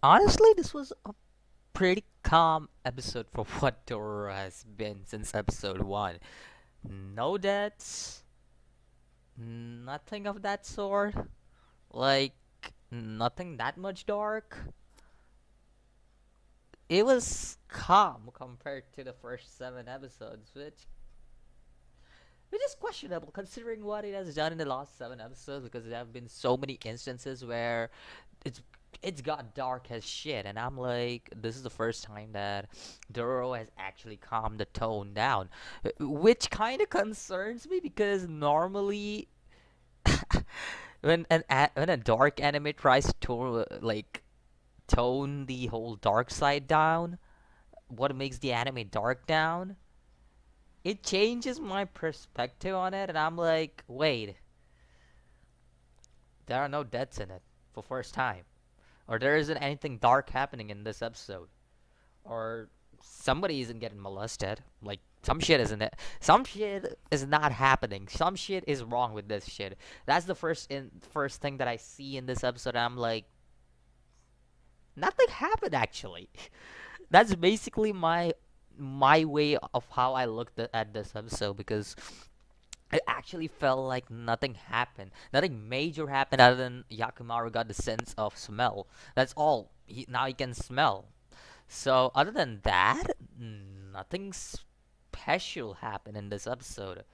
Honestly, this was a pretty calm episode for what Dororo has been since episode 1. No deaths, nothing of that sort. Like, nothing that much dark. It was calm compared to the first 7 episodes, which is questionable considering what it has done in the last 7 episodes, because there have been so many instances where it's it's got dark as shit, and I'm like, this is the first time that Dororo has actually calmed the tone down, which kind of concerns me because normally when a dark anime tries to like tone the whole dark side down, what makes the anime dark down, it changes my perspective on it, and I'm like, wait, there are no deaths in it for first time, or there isn't anything dark happening in this episode, or somebody isn't getting molested. Like, some shit isn't it. Some shit is not happening. Some shit is wrong with this shit. That's the first thing that I see in this episode. I'm like, nothing happened actually. That's basically my way of how I looked at this episode, because it actually felt like nothing happened. Nothing major happened other than Yakimaru got the sense of smell. That's all. Now he can smell. So other than that, nothing special happened in this episode.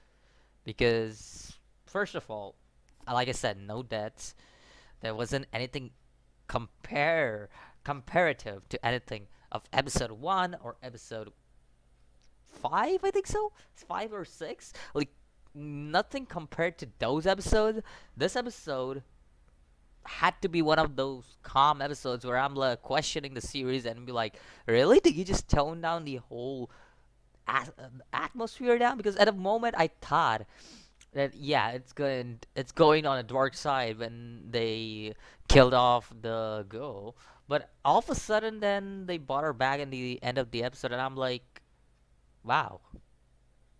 Because first of all, like I said, no deaths. There wasn't anything comparative to anything of episode 1 or episode 5, I think so. It's 5 or 6. Like, nothing compared to those episodes. This episode had to be one of those calm episodes where I'm like questioning the series and be like, really? Did you just tone down the whole atmosphere down? Because at the moment I thought that, yeah, it's going on a dark side when they killed off the girl, but all of a sudden then they brought her back in the end of the episode, and I'm like, wow,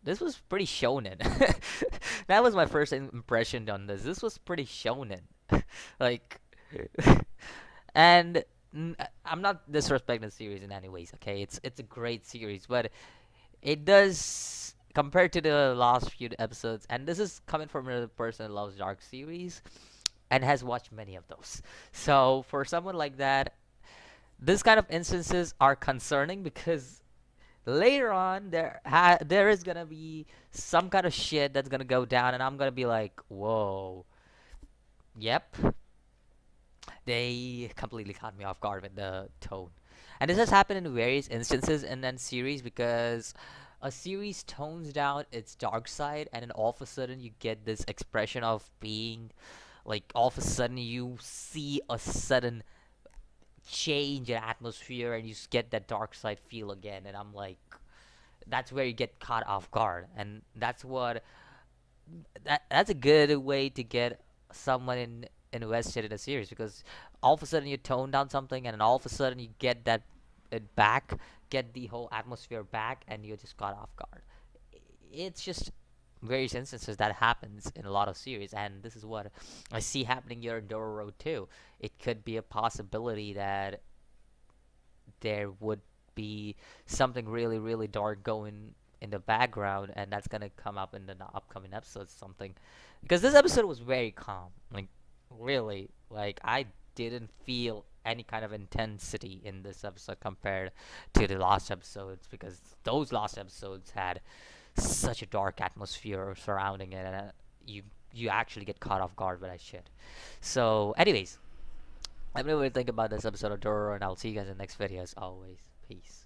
this was pretty shonen. That was my first impression on this. This was pretty shonen. Like, and I'm not disrespecting the series in any ways. Okay, it's a great series, but it does compared to the last few episodes. And this is coming from a person who loves dark series and has watched many of those. So for someone like that, this kind of instances are concerning because later on there is gonna be some kind of shit that's gonna go down, and I'm gonna be like, whoa, yep, they completely caught me off guard with the tone. And this has happened in various instances in that series, because a series tones down its dark side, and then all of a sudden you get this expression of being like, all of a sudden you see a sudden change in atmosphere, and you get that dark side feel again, and I'm like, that's where you get caught off guard, and that's a good way to get someone invested in a series, because all of a sudden you tone down something, and then all of a sudden you get that it back, get the whole atmosphere back, and you just caught off guard. It's just various instances that happens in a lot of series, and this is what I see happening here in Dororo too. It could be a possibility that there would be something really, really dark going in the background, and that's gonna come up in the upcoming episodes. Something, because this episode was very calm. Like, really, like, I didn't feel any kind of intensity in this episode compared to the last episodes, because those last episodes had such a dark atmosphere surrounding it, and you actually get caught off guard by that shit. So, anyways, let me know what you think about this episode of Dororo, and I'll see you guys in the next video as always. Peace.